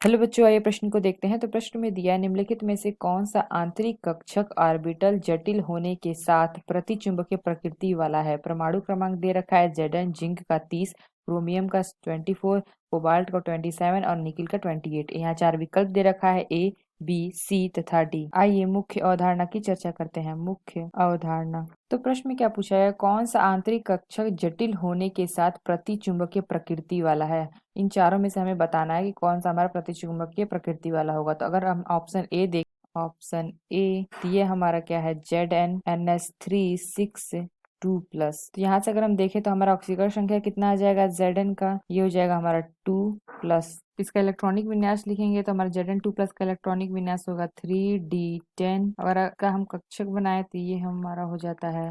Hello बच्चों, आइए प्रश्न को देखते हैं। तो प्रश्न में दिया है, निम्नलिखित में से कौन सा आंतरिक कक्षक ऑर्बिटल जटिल होने के साथ प्रतिचुंबकीय प्रकृति वाला है। परमाणु क्रमांक दे रखा है Zn, जिंक का 30, क्रोमियम का 24, कोबाल्ट का 27 और निकिल का 28। यहाँ चार विकल्प दे रखा है A, B, C तथा D। आइए मुख्य अवधारणा की चर्चा करते हैं। मुख्य अवधारणा। तो प्रश्न में क्या पूछा है, कौन सा आंतरिक कक्षक जटिल होने के साथ प्रतिचुंबकीय प्रकृति वाला है। इन चारों में से हमें बताना है कि कौन सा हमारा प्रतिचुंबकीय प्रकृति वाला होगा। तो अगर हम ऑप्शन ए, तो ये हमारा क्या है, ZnNS3 6 2+। तो यहाँ से अगर हम देखें तो हमारा ऑक्सीकरण संख्या कितना आ जाएगा Zn का, ये हो जाएगा हमारा 2+। इसका इलेक्ट्रॉनिक विन्यास लिखेंगे तो हमारा Zn2+ का इलेक्ट्रॉनिक विन्यास होगा 3D10। अगर का हम कक्षक बनाए तो ये हमारा हो जाता है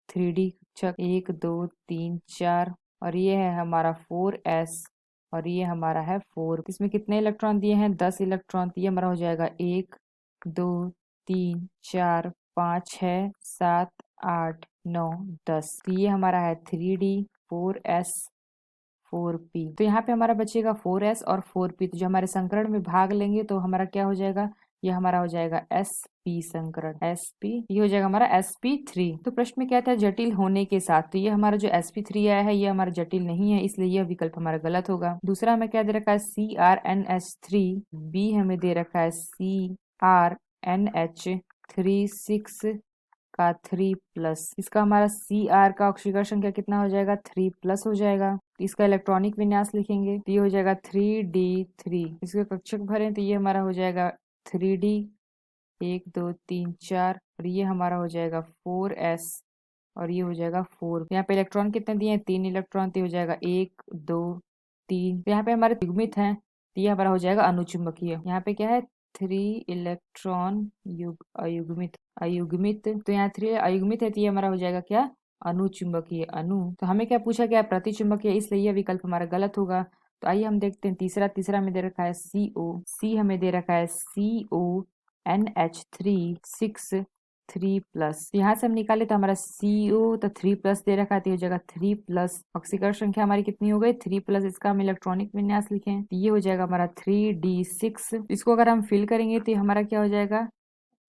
3D कक्षक 1 2 3 4, और ये है हमारा 4s, और ये हमारा है 4। इसमें कितने इलेक्ट्रॉन दिए हैं, 10 इलेक्ट्रॉन। तो ये हमारा हो जाएगा 1 2 3 4 5 6 7 8 9 10। तो ये हमारा है 3D 4s 4p। तो यहाँ पे हमारा बचेगा 4s और 4p। तो जो हमारे संकरण में भाग लेंगे तो हमारा क्या हो जाएगा, ये हमारा हो जाएगा sp संकरण, sp। ये हो जाएगा हमारा sp3। तो प्रश्न में क्या था, जटिल होने के साथ। तो ये हमारा जो sp3 आया है ये हमारा जटिल नहीं है, इसलिए यह विकल्प हमारा गलत होगा। दूसरा हमें क्या दे रखा है, CrNH3, b हमें दे रखा है CrNH3 का 3+। इसका हमारा Cr का ऑक्सीकरण संख्या कितना हो जाएगा, 3+ हो जाएगा। तो इसका इलेक्ट्रॉनिक विन्यास लिखेंगे तो ये हो जाएगा 3D3। इसके कक्षक भरें तो ये हमारा हो जाएगा 3D 1 2 3 4, और ये हमारा हो जाएगा 4s, और ये हो जाएगा 4। यहाँ पे इलेक्ट्रॉन कितने दिए हैं, 3 इलेक्ट्रॉन। तो ये हो जाएगा 1 2 3। तो यहाँ पे हमारे युग्मित हैं तो ये हमारा हो जाएगा अनुचुंबकीय। यहाँ पे क्या है, 3 इलेक्ट्रॉन अयुग्मित अयुग्मित। तो यहाँ 3 अयुग्मित है तो ये हमारा हो जाएगा क्या, अनुचुंबकीय अनु। तो हमें क्या पूछा गया, प्रतिचुंबकीय, इसलिए यह विकल्प हमारा गलत होगा। तो आइए हम देखते हैं तीसरा में दे रखा है CO, C हमें दे रखा है CONH3 6 3+। यहाँ से हम निकाले तो हमारा CO तो 3+ दे रखा है, तो हो जाएगा 3+। ऑक्सीकरण संख्या हमारी कितनी हो गई, 3+। इसका हम इलेक्ट्रॉनिक विन्यास लिखें तो ये हो जाएगा हमारा 3D6। इसको अगर हम फिल करेंगे तो हमारा क्या हो जाएगा,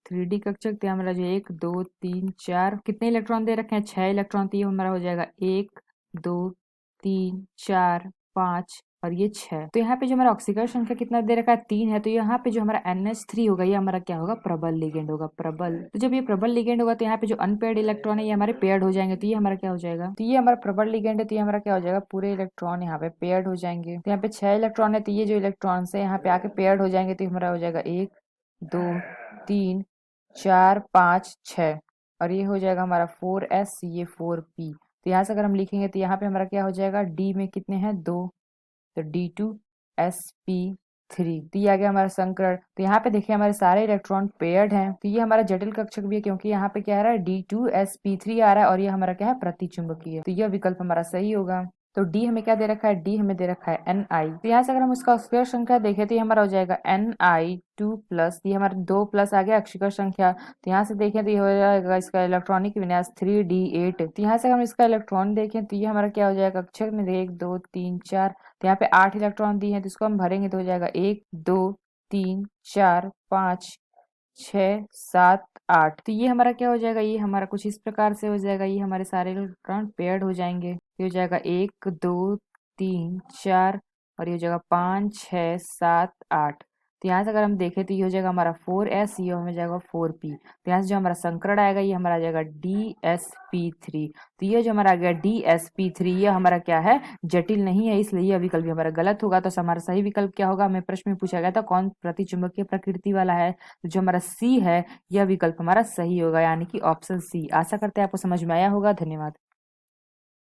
3D कक्षक। तो हमारा जो 1 2 3 4, कितने इलेक्ट्रॉन दे रखे हैं, 6 इलेक्ट्रॉन। तो ये हमारा हो जाएगा 1 2 3 4 5, और ये 6। तो यहाँ पे जो हमारा ऑक्सीकरण संख्या कितना दे रखा है, 3 है। तो यहाँ पे जो हमारा NH3 होगा ये हमारा क्या होगा, प्रबल लिगेंड होगा, प्रबल। तो जब ये प्रबल लिगेंड होगा तो यहाँ पे जो अनपेयर्ड इलेक्ट्रॉन है ये हमारे पेयर्ड हो जाएंगे। तो ये हमारा क्या हो जाएगा, तो ये हमारा प्रबल लिगेंड है। तो ये हमारा क्या हो जाएगा, पूरे इलेक्ट्रॉन यहाँ पे पेयर्ड हो जाएंगे। तो यहाँ पे 6 इलेक्ट्रॉन है, तो ये जो इलेक्ट्रॉन है यहाँ पे आके पेयर्ड हो जाएंगे। तो हमारा हो जाएगा 1 2 3 4 5 6, और ये हो जाएगा हमारा 4s, ये 4p। तो यहाँ से अगर हम लिखेंगे तो यहाँ पे हमारा क्या हो जाएगा, D में कितने हैं, 2, तो D2sp3। तो ये आ गया हमारा संकरण। तो यहाँ पे देखिए हमारे सारे इलेक्ट्रॉन पेयर्ड हैं। तो ये हमारा जटिल कक्षक भी है, क्योंकि यहाँ पे क्या आ रहा है, D2sp3 आ रहा है, और ये हमारा क्या है, प्रतिचुंबकीय। तो यह विकल्प हमारा सही होगा। तो डी हमें क्या दे रखा है, डी हमें दे रखा है Ni। तो यहाँ से अगर हम उसका ऑक्सीकरण संख्या देखें तो ये हमारा हो जाएगा Ni2+। ये हमारा 2+ आ गया ऑक्सीकरण संख्या। तो यहाँ से देखें तो ये हो जाएगा इसका इलेक्ट्रॉनिक विन्यास 3D8। तो यहाँ से अगर हम इसका इलेक्ट्रॉन देखें तो ये हमारा क्या हो जाएगा, कक्षक में 1 2 3 4। तो यहाँ पे 8 इलेक्ट्रॉन दिए हैं, तो इसको हम भरेंगे तो हो जाएगा 1 2 3 4 5 6 7 8। तो ये हमारा क्या हो जाएगा, ये हमारा कुछ इस प्रकार से हो जाएगा। ये हमारे सारे इलेक्ट्रॉन पेयर्ड हो जाएंगे। ये हो जाएगा 1 2 3 4, और ये हो जाएगा 5 6 7 8। तो यहाँ से अगर हम देखें तो ये हो जाएगा हमारा 4s, ये हो जाएगा 4p। तो यहाँ से जो हमारा संकरण आएगा ये हमारा आ जाएगा DsP3। तो ये जो हमारा आ गया DsP3, ये हमारा क्या है, जटिल नहीं है, इसलिए यह विकल्प भी हमारा गलत होगा। तो हमारा सही विकल्प क्या होगा, हमें प्रश्न में पूछा गया था कौन प्रतिचुंबकीय प्रकृति वाला है। तो जो हमारा सी है यह विकल्प हमारा सही होगा, यानी कि ऑप्शन सी। आशा करते हैं आपको समझ में आया होगा। धन्यवाद।